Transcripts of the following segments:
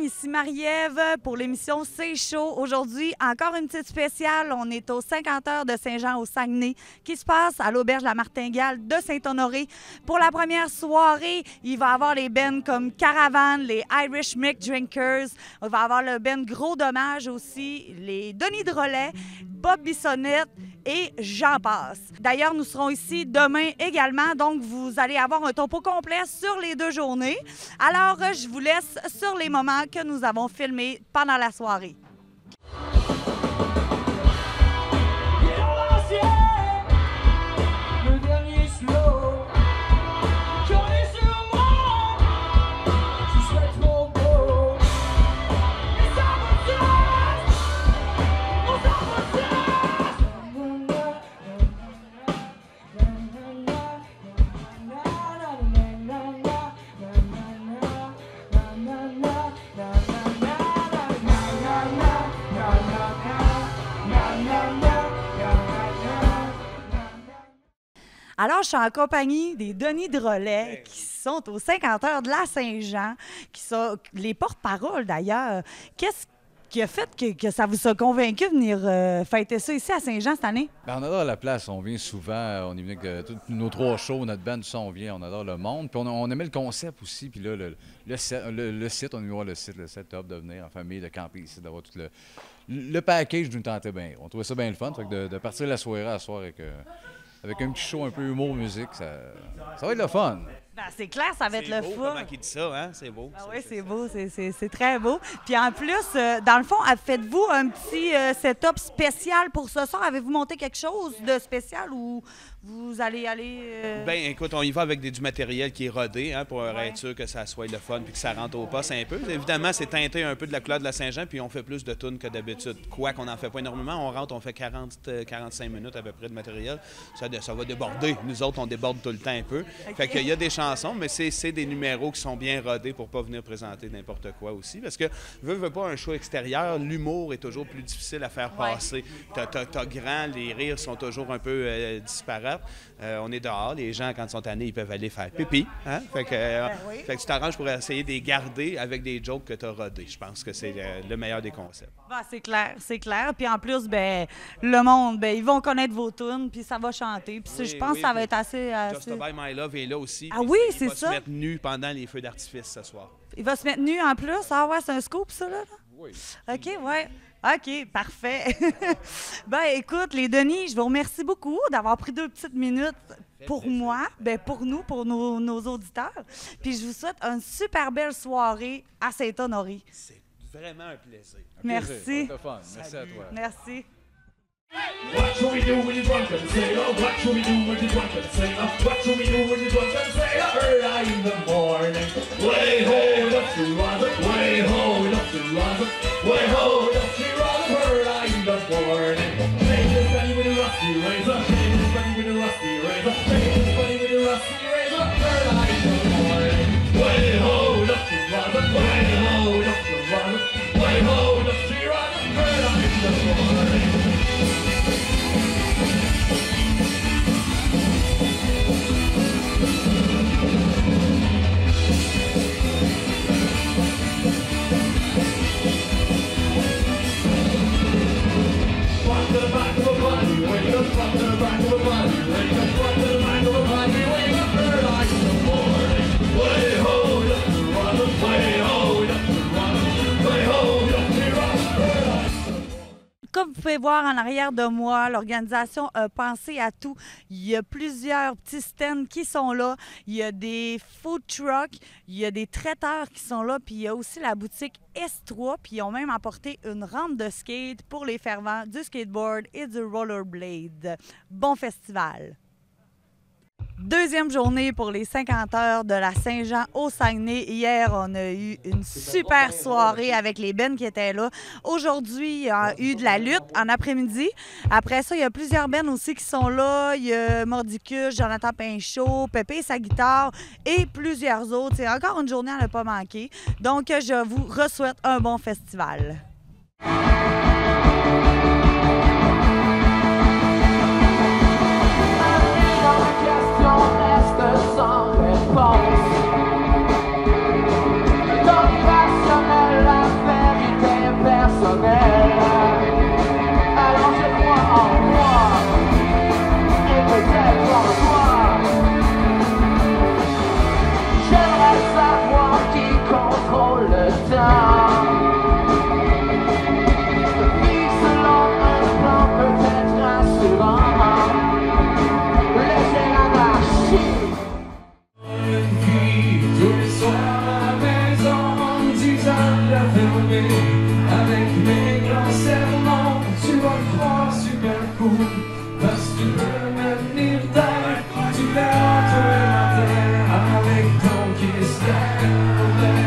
ici Marie-Ève pour l'émission C'est chaud. Aujourd'hui, encore une petite spéciale. On est aux 50 heures de Saint-Jean au Saguenay qui se passe à l'Auberge La Martingale de Saint-Honoré. Pour la première soirée, il va y avoir les bands comme Caravane, les Irish Mick Drinkers. Il va y avoir le band Gros Dommage aussi, les Denis Drolet, Bob Bissonnette et j'en passe. D'ailleurs, nous serons ici demain également, donc vous allez avoir un topo complet sur les 2 journées. Alors, je vous laisse sur les moments que nous avons filmés pendant la soirée. Alors, je suis en compagnie des Denis Drolet qui sont aux 50 heures de la Saint-Jean, qui sont les porte-parole d'ailleurs. Qu'est-ce qui a fait que ça vous a convaincu de venir fêter ça ici à Saint-Jean cette année? Bien, on adore la place. On vient souvent. On est venu avec tous nos 3 shows, notre band, tout ça, on vient. On adore le monde. Puis on aimait le concept aussi. Puis là, le site, on aimait voir le setup de venir en famille, de camper ici, d'avoir tout le package nous tentait bien. On trouvait ça bien le fun. Fait que de partir la soirée à soir avec un petit show un peu humour, musique, ça va être le fun. Ben, c'est clair, ça va être le beau, fun. comment il dit ça, hein? C'est beau. Ah oui, c'est beau, c'est très beau. Puis en plus, dans le fond, faites-vous un petit setup spécial pour ce soir? Avez-vous monté quelque chose de spécial ou vous allez aller... Bien, écoute, on y va avec du matériel qui est rodé, hein, pour être sûr que ça soit le fun puis que ça rentre au poste un peu. Évidemment, c'est teinté un peu de la couleur de la Saint-Jean, puis on fait plus de tunes que d'habitude. Quoi qu'on n'en fait pas énormément, on fait 40-45 minutes à peu près de matériel. Ça va déborder. Nous autres, on déborde tout le temps un peu. Okay. Fait qu'il y a des chansons, mais c'est des numéros qui sont bien rodés pour pas venir présenter n'importe quoi aussi. Parce que, veux pas un show extérieur, l'humour est toujours plus difficile à faire passer. T'as grand, les rires sont toujours un peu disparates. On est dehors, les gens, quand ils sont tannés, ils peuvent aller faire pipi. Hein? Fait que tu t'arranges pour essayer de les garder avec des jokes que tu as rodés. Je pense que c'est le meilleur des concepts. Ben, c'est clair. Puis en plus, ben, le monde, ben, ils vont connaître vos tunes, puis ça va chanter. Puis je pense que ça va être assez... Just to Buy My Love est là aussi. Ah oui, c'est ça. Il va se mettre nu pendant les feux d'artifice ce soir. Il va se mettre nu en plus? Ah ouais, c'est un scoop, ça, là? Oui. OK, ouais. OK, parfait. Ben, écoute, les Denis, je vous remercie beaucoup d'avoir pris 2 petites minutes pour moi, ben pour nous, pour nos auditeurs. Puis je vous souhaite une super belle soirée à Saint-Honoré. C'est vraiment un plaisir. Merci. Merci à toi. Merci. What should we do when you're drunk and sailor? What should we do when you're drunk and sailor? What should we do when you're drunk and sailor? Early in the morning, way hold up to Robert, way hold up to Robert, way hold up to Robert. Early in the morning, shake his body with a rusty razor, shake his body with a rusty razor, shake his body with a rusty razor. Early in the morning, way hold up to Robert, way hold up to Robert, way hold up to Robert. Early in the morning. Comme vous pouvez voir en arrière de moi, l'organisation a pensé à tout. Il y a plusieurs petits stands qui sont là. Il y a des food trucks, il y a des traiteurs qui sont là, puis il y a aussi la boutique S3, puis ils ont même apporté une rampe de skate pour les fervents du skateboard et du rollerblade. Bon festival! 2e journée pour les 50 heures de la Saint-Jean au Saguenay. Hier, on a eu une super soirée avec les bands qui étaient là. Aujourd'hui, il y a eu de la lutte en après-midi. Après ça, il y a plusieurs bands aussi qui sont là. Il y a Mordicus, Jonathan Pinchot, Pépé et sa guitare et plusieurs autres. C'est encore une journée à ne pas manquer. Donc, je vous souhaite un bon festival. Don't pass your avec mes grands sermons, tu vas le croire super cool. Parce que tu veux me tenir tête, tu verras tous les matins avec ton cristal au bec.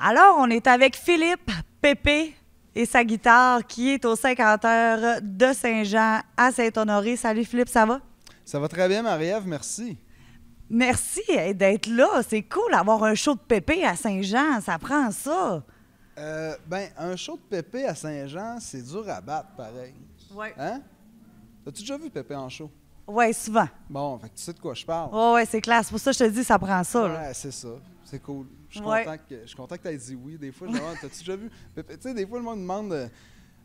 Alors, on est avec Philippe Pépé et sa guitare qui est au 50 heures de Saint-Jean à Saint-Honoré. Salut Philippe, ça va? Ça va très bien, Marie-Ève, merci. Merci d'être là. C'est cool d'avoir un show de Pépé à Saint-Jean. Ça prend ça. Un show de Pépé à Saint-Jean, c'est dur à battre, pareil. Oui. Hein? As-tu déjà vu Pépé en show? Oui, souvent. Bon, fait que tu sais de quoi je parle. Oui, c'est clair. C'est pour ça que je te dis ça prend ça. Là. Ouais, c'est ça. C'est cool. Je suis Ouais. content que tu aies dit oui. Des fois, je me demande, t'as-tu déjà vu Pépé? Tu sais, des fois, le monde me demande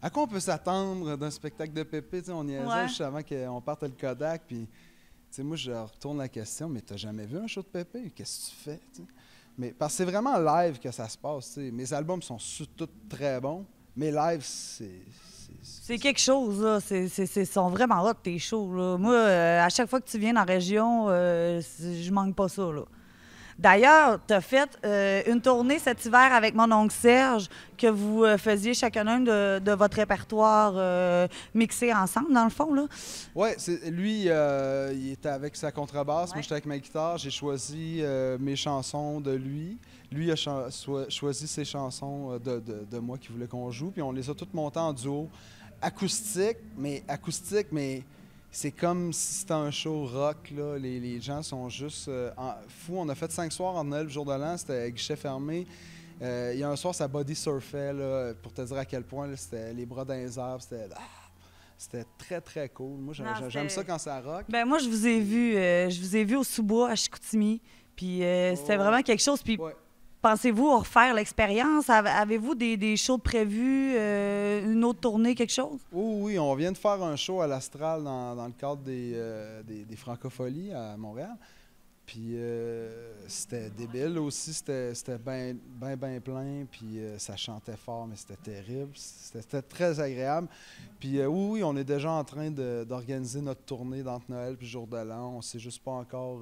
à quoi on peut s'attendre d'un spectacle de Pépé. Tu sais, on y Ouais. juste avant qu'on parte le Kodak. Puis, tu sais, moi, je retourne la question, mais t'as jamais vu un show de Pépé? Qu'est-ce que tu fais? Tu sais? Mais parce que c'est vraiment live que ça se passe. Tu sais. Mes albums sont tous très bons, mais live, C'est quelque chose, là. Sont vraiment hot, tes shows, là. Moi, à chaque fois que tu viens dans la région, je manque pas ça, là. D'ailleurs, tu as fait une tournée cet hiver avec mon oncle Serge, que vous faisiez chacun de votre répertoire mixé ensemble, dans le fond, là. Oui, lui, il était avec sa contrebasse, moi j'étais avec ma guitare. J'ai choisi mes chansons de lui. Lui a choisi ses chansons de moi qu'il voulait qu'on joue. Puis on les a toutes montées en duo acoustique, mais c'est comme si c'était un show rock. Là. Les gens sont juste fous. On a fait 5 soirs en Noël, le jour de l'an, c'était guichet fermé. Il y a un soir, ça body surfait, là, pour te dire à quel point là, c'était les bras dans les airs. C'était très, très cool. Moi, j'aime ça quand ça rock. Ben moi, je vous ai vu au sous-bois à Chicoutimi. Puis c'était vraiment quelque chose. Puis pensez-vous refaire l'expérience? Avez-vous des shows prévus, une autre tournée, quelque chose? Oui, on vient de faire un show à l'Astral dans le cadre des Francopholies à Montréal. Puis c'était débile aussi, c'était bien plein, puis ça chantait fort, mais c'était terrible. C'était très agréable. Puis oui, on est déjà en train d'organiser notre tournée d'entre Noël puis Jour de l'An. On ne sait juste pas encore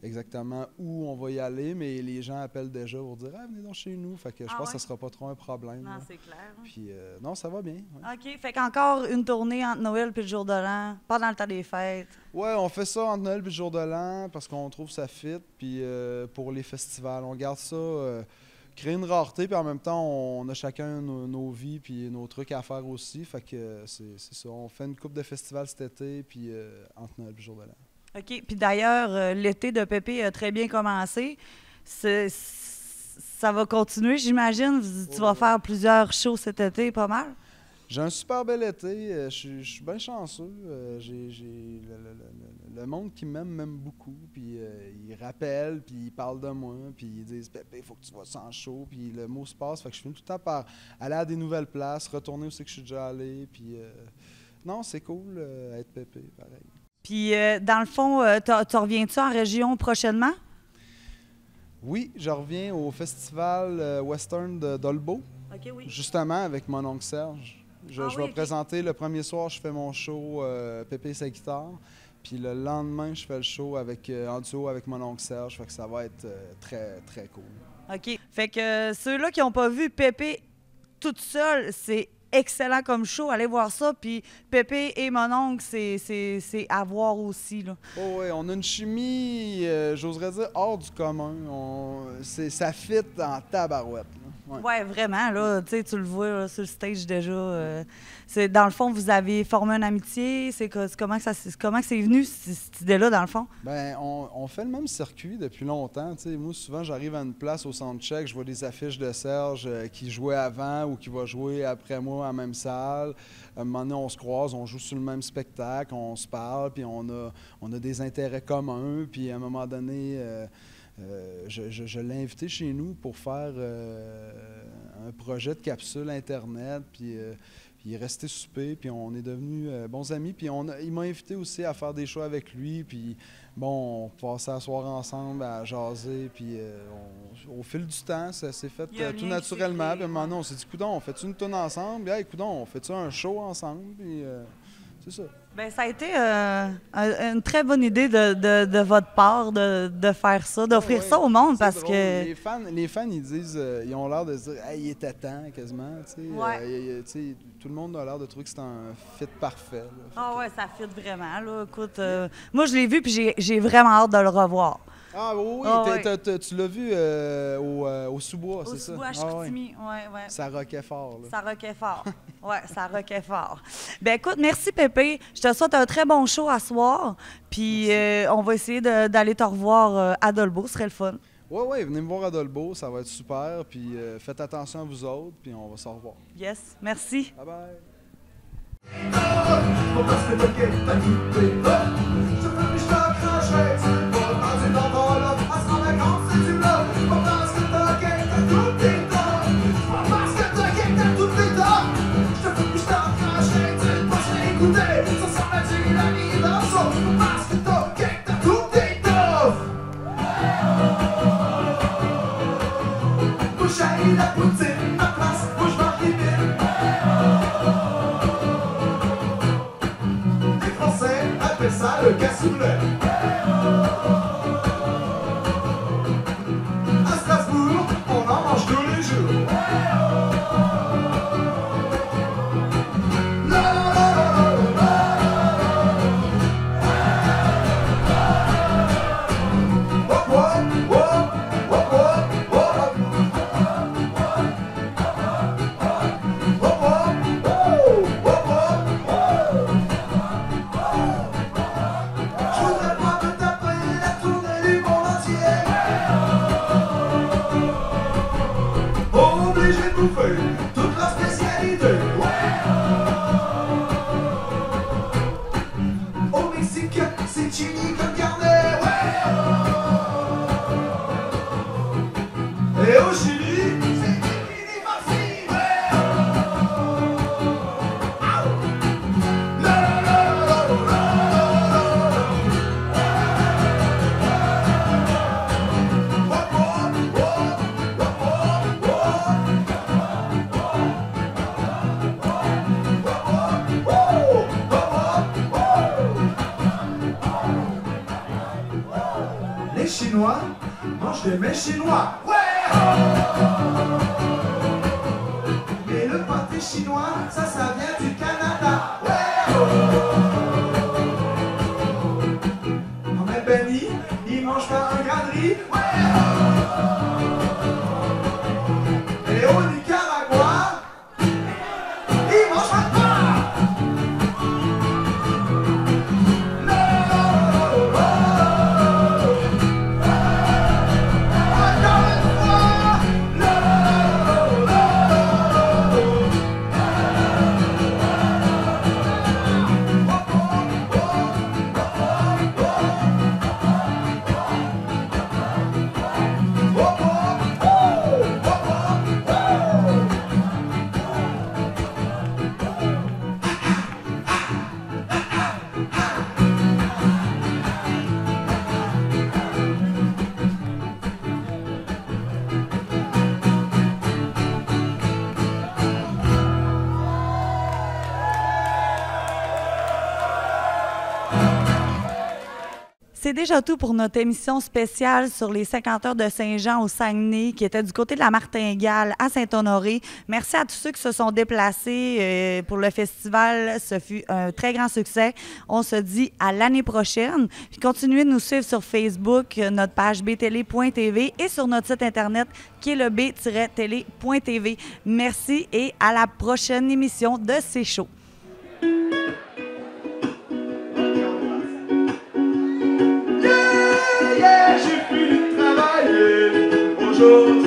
exactement où on va y aller, mais les gens appellent déjà pour dire « Ah, venez donc chez nous ». Fait que je pense que ça sera pas trop un problème. Non, là. c'est clair. Puis non, ça va bien. Ouais. OK, fait qu'encore une tournée entre Noël puis le jour de l'an, pendant le temps des fêtes. Ouais, on fait ça entre Noël et le jour de l'an parce qu'on trouve ça fit. Puis pour les festivals, on garde ça, créer une rareté, puis en même temps, on a chacun nos vies puis nos trucs à faire aussi. Fait que c'est ça. On fait une coupe de festivals cet été, puis entre Noël et le jour de l'an. OK. Puis d'ailleurs, l'été de Pépé a très bien commencé. Ça va continuer, j'imagine. Tu vas faire plusieurs shows cet été, pas mal? J'ai un super bel été. Je suis bien chanceux. Le monde qui m'aime beaucoup. Puis ils rappellent, puis ils parlent de moi, puis ils disent « Pépé, il faut que tu vas sans show ». Puis le mot se passe. Fait que je finis tout le temps par aller à des nouvelles places, retourner où c'est que je suis déjà allé. Puis non, c'est cool être Pépé, pareil. Puis, dans le fond, tu reviens-tu en région prochainement? Oui, je reviens au festival western de Dolbeau, justement avec mon oncle Serge. Je vais présenter le premier soir, je fais mon show Pépé et sa guitare. Puis le lendemain, je fais le show en duo avec mon oncle Serge. Fait que ça va être très, très cool. OK. Fait que ceux-là qui n'ont pas vu Pépé toute seule, c'est excellent comme show. Allez voir ça. Puis Pépé et mon oncle, c'est à voir aussi, là. Oh oui, on a une chimie, j'oserais dire, hors du commun. Ça fit en tabarouette. Là. Ouais, vraiment, là, tu sais, tu le vois là, sur le stage déjà. Dans le fond, vous avez formé une amitié. Comment c'est venu, cette idée-là, dans le fond? Ben, on fait le même circuit depuis longtemps. Tu sais, moi, souvent, j'arrive à une place au soundcheck, je vois des affiches de Serge qui jouait avant ou qui va jouer après moi à la même salle. À un moment donné, on se croise, on joue sur le même spectacle, on se parle, puis on a des intérêts communs. Puis à un moment donné... je l'ai invité chez nous pour faire un projet de capsule Internet, puis il est resté souper, puis on est devenus bons amis. Puis il m'a invité aussi à faire des shows avec lui, puis bon, on passait la soirée ensemble à jaser, puis au fil du temps, ça s'est fait tout naturellement. Puis à un moment donné, on s'est dit, coudonc, on fait-tu une tourne ensemble? Puis, hey, coudonc, on fait-tu un show ensemble? Puis c'est ça. Bien, ça a été une très bonne idée de votre part de faire ça, d'offrir ça au monde, parce drôle. que... Les fans, ils disent, ils ont l'air de se dire « Hey, il était temps, quasiment. » Tout le monde a l'air de trouver que c'est un fit parfait. Ouais, ça fit vraiment. Là. Écoute, moi, je l'ai vu, puis j'ai vraiment hâte de le revoir. Ah oui, tu l'as vu au Sous-Bois, c'est ça? Au Sous-Bois, à Chicoutimi, ouais. Ça roquait fort. Là. Ça roquait fort. Ouais, ça roquait fort. Ben écoute, merci Pépé. Je te souhaite un très bon show à soir. Puis on va essayer d'aller te revoir à Dolbeau, ce serait le fun. Oui, venez me voir à Dolbeau, ça va être super. Puis faites attention à vous autres, puis on va se revoir. Yes, merci. Bye bye. La poutine, ma place, moi je m'arrive. Les Français appellent ça le cassoulet. À Strasbourg, on en mange tous les jours. Toute la spécialité, au Mexique, c'est chili comme carnet, et au Chili, c'est chili farci, Les Chinois mangent des mets chinois. Mais le pâté chinois, ça vient du Canada. On est béni, ils mangent pas un grain de riz. Et au Nicaragua, ils mangent pas de pain. déjà tout pour notre émission spéciale sur les 50 heures de Saint-Jean au Saguenay, qui était du côté de la Martingale à Saint-Honoré. Merci à tous ceux qui se sont déplacés pour le festival. Ce fut un très grand succès. On se dit à l'année prochaine. Puis continuez de nous suivre sur Facebook, notre page btélé.tv et sur notre site Internet qui est le b-télé.tv. Merci et à la prochaine émission de C'est chaud. J'ai fini de travailler aujourd'hui.